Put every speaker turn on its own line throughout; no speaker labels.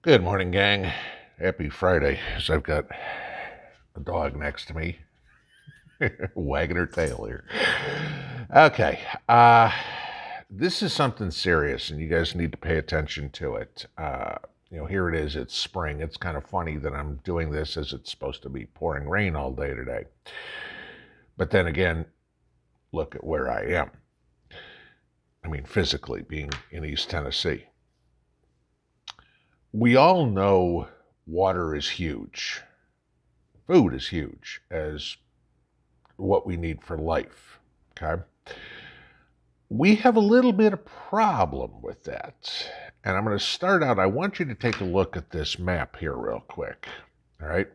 Good morning, gang. Happy Friday. So I've got a dog next to me, wagging her tail here. Okay, this is something serious, and you guys need to pay attention to it. Here it is. It's spring. It's kind of funny that I'm doing this as it's supposed to be pouring rain all day today. But then again, look at where I am. I mean, physically being in East Tennessee. We all know water is huge. Food is huge as what we need for life. Okay. We have a little bit of problem with that. And I'm going to start out. I want you to take a look at this map here real quick. All right.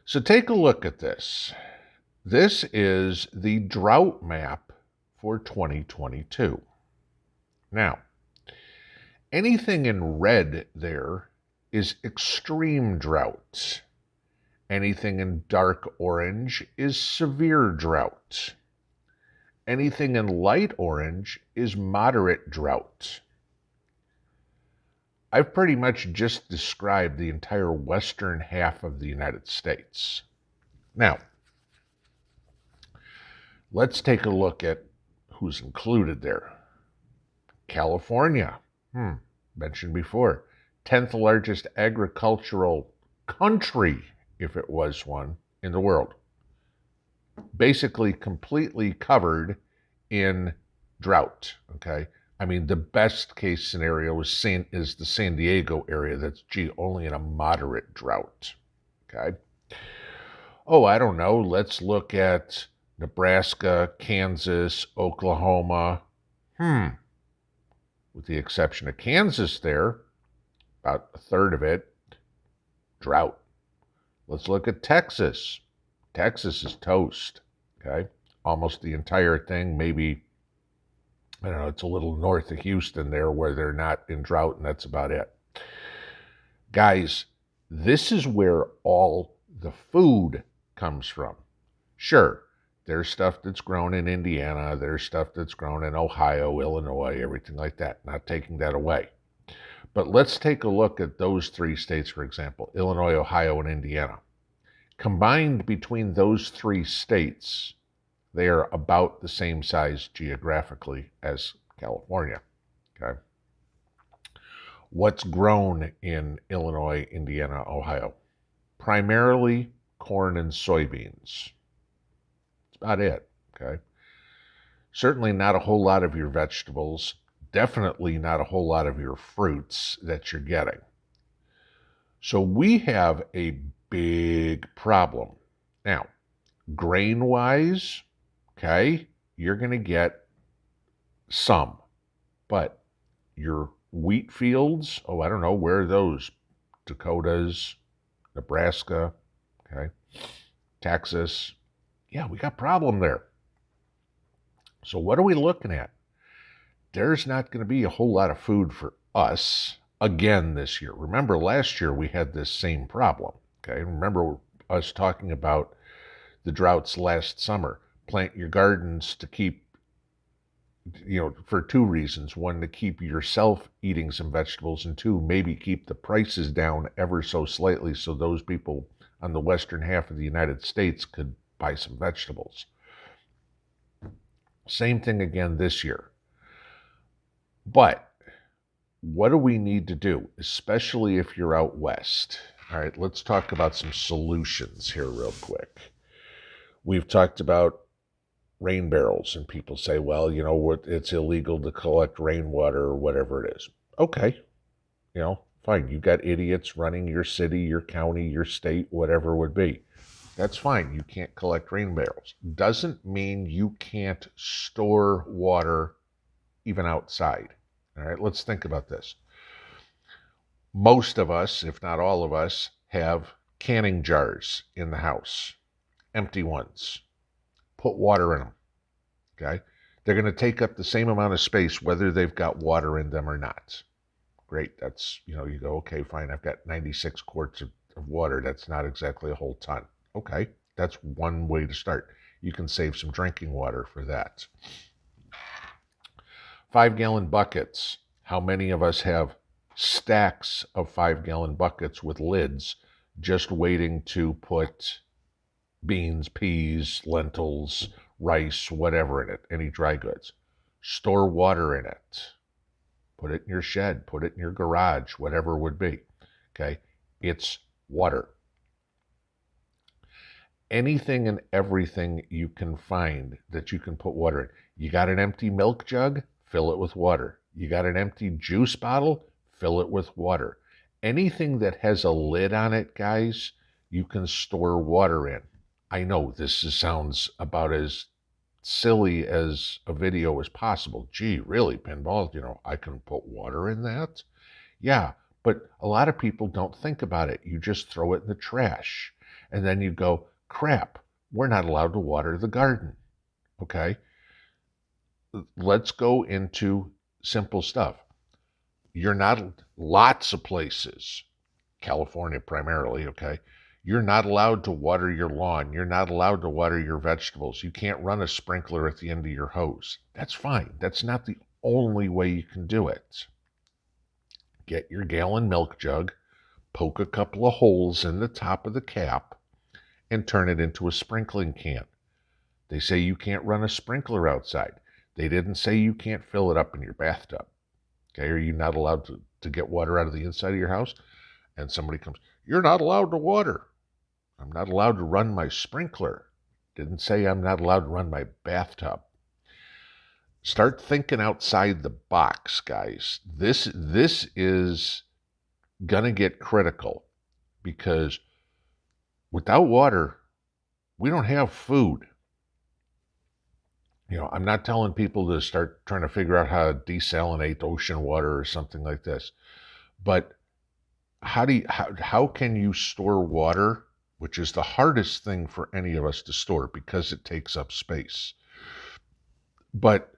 So take a look at this. This is the drought map for 2022. Now, anything in red there is extreme drought. Anything in dark orange is severe drought. Anything in light orange is moderate drought. I've pretty much just described the entire western half of the United States. Now, let's take a look at who's included there. California, mentioned before, 10th largest agricultural country, if it was one, in the world. Basically completely covered in drought, okay? I mean, the best case scenario is the San Diego area that's, only in a moderate drought, okay? Oh, I don't know. Let's look at Nebraska, Kansas, Oklahoma. With the exception of Kansas there, about a third of it, drought. Let's look at Texas. Texas is toast, okay? Almost the entire thing, maybe, I don't know, it's a little north of Houston there where they're not in drought, and that's about it. Guys, this is where all the food comes from. Sure, there's stuff that's grown in Indiana, there's stuff that's grown in Ohio, Illinois, everything like that. Not taking that away. But let's take a look at those three states, for example, Illinois, Ohio, and Indiana. Combined between those three states, they are about the same size geographically as California. Okay. What's grown in Illinois, Indiana, Ohio? Primarily corn and soybeans. That's about it. Okay. Certainly not a whole lot of your vegetables. Definitely not a whole lot of your fruits that you're getting. So we have a big problem. Now, grain-wise, okay, you're going to get some, but your wheat fields, I don't know, where are those? Dakotas, Nebraska, okay, Texas. Yeah, we got a problem there. So what are we looking at? There's not going to be a whole lot of food for us again this year. Remember, last year we had this same problem. Okay, remember us talking about the droughts last summer. Plant your gardens to keep, for two reasons. One, to keep yourself eating some vegetables, and two, maybe keep the prices down ever so slightly so those people on the western half of the United States could buy some vegetables. Same thing again this year. But what do we need to do, especially if you're out west? All right, let's talk about some solutions here real quick. We've talked about rain barrels, and people say, well, it's illegal to collect rainwater or whatever it is. Okay, fine. You got idiots running your city, your county, your state, whatever it would be. That's fine. You can't collect rain barrels. Doesn't mean you can't store water even outside. All right, let's think about this. Most of us, if not all of us, have canning jars in the house, empty ones. Put water in them, okay? They're going to take up the same amount of space whether they've got water in them or not. Great, that's, you go, okay, fine, I've got 96 quarts of water. That's not exactly a whole ton. Okay, that's one way to start. You can save some drinking water for that. 5-gallon buckets. How many of us have stacks of 5-gallon buckets with lids just waiting to put beans, peas, lentils, rice, whatever in it, any dry goods. Store water in it. Put it in your shed, put it in your garage, whatever it would be. Okay? It's water. Anything and everything you can find that you can put water in. You got an empty milk jug? Fill it with water. You got an empty juice bottle? Fill it with water. Anything that has a lid on it, guys, you can store water in. I know this sounds about as silly as a video as possible. Gee, really, Pinball? I can put water in that? Yeah, but a lot of people don't think about it. You just throw it in the trash. And then you go, crap, we're not allowed to water the garden. Okay? Let's go into simple stuff. You're not, lots of places, California primarily, okay? You're not allowed to water your lawn. You're not allowed to water your vegetables. You can't run a sprinkler at the end of your hose. That's fine. That's not the only way you can do it. Get your gallon milk jug, poke a couple of holes in the top of the cap, and turn it into a sprinkling can. They say you can't run a sprinkler outside. They didn't say you can't fill it up in your bathtub. Okay, are you not allowed to get water out of the inside of your house? And somebody comes, you're not allowed to water. I'm not allowed to run my sprinkler. Didn't say I'm not allowed to run my bathtub. Start thinking outside the box, guys. This is gonna get critical because without water, we don't have food. I'm not telling people to start trying to figure out how to desalinate ocean water or something like this. But how can you store water, which is the hardest thing for any of us to store because it takes up space? But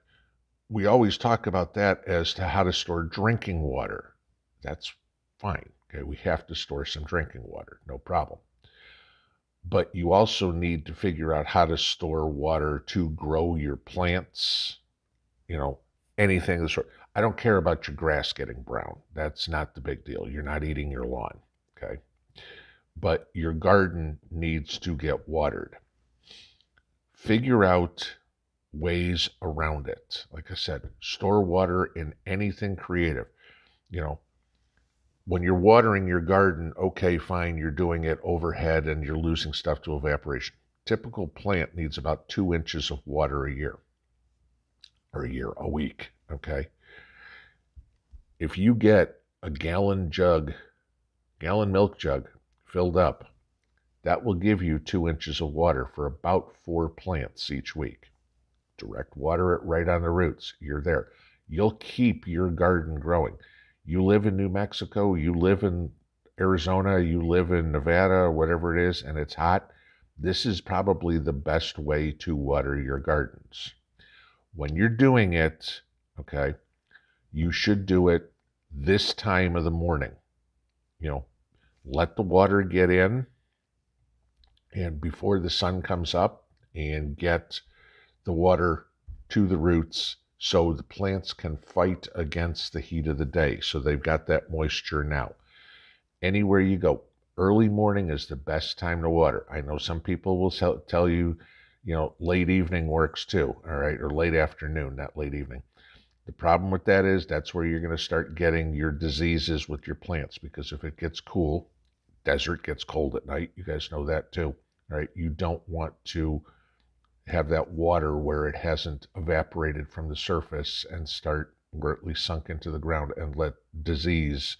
we always talk about that as to how to store drinking water. That's fine. Okay, we have to store some drinking water, no problem. But you also need to figure out how to store water to grow your plants, anything of the sort. I don't care about your grass getting brown. That's not the big deal. You're not eating your lawn, okay? But your garden needs to get watered. Figure out ways around it. Like I said, store water in anything creative. When you're watering your garden, okay, fine, you're doing it overhead and you're losing stuff to evaporation. Typical plant needs about 2 inches of water a year, or a week, okay? If you get a gallon milk jug filled up, that will give you 2 inches of water for about 4 plants each week. Direct water it right on the roots. You're there. You'll keep your garden growing. You live in New Mexico, you live in Arizona, you live in Nevada, whatever it is, and it's hot. This is probably the best way to water your gardens. When you're doing it, okay, you should do it this time of the morning. Let the water get in, and before the sun comes up, and get the water to the roots so the plants can fight against the heat of the day. So they've got that moisture now. Anywhere you go, early morning is the best time to water. I know some people will tell you, late evening works too, all right, or late afternoon, not late evening. The problem with that is that's where you're going to start getting your diseases with your plants, because if it gets cool, desert gets cold at night. You guys know that too, all right? You don't want to have that water where it hasn't evaporated from the surface and start where at least sunk into the ground and let disease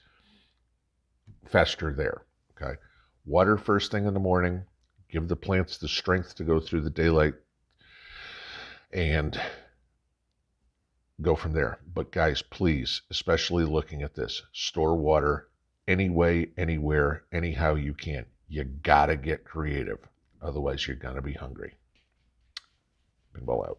fester there, okay? Water first thing in the morning, give the plants the strength to go through the daylight, and go from there. But guys, please, especially looking at this, store water any way, anywhere, anyhow you can. You gotta get creative. Otherwise, you're gonna be hungry. Pinball out.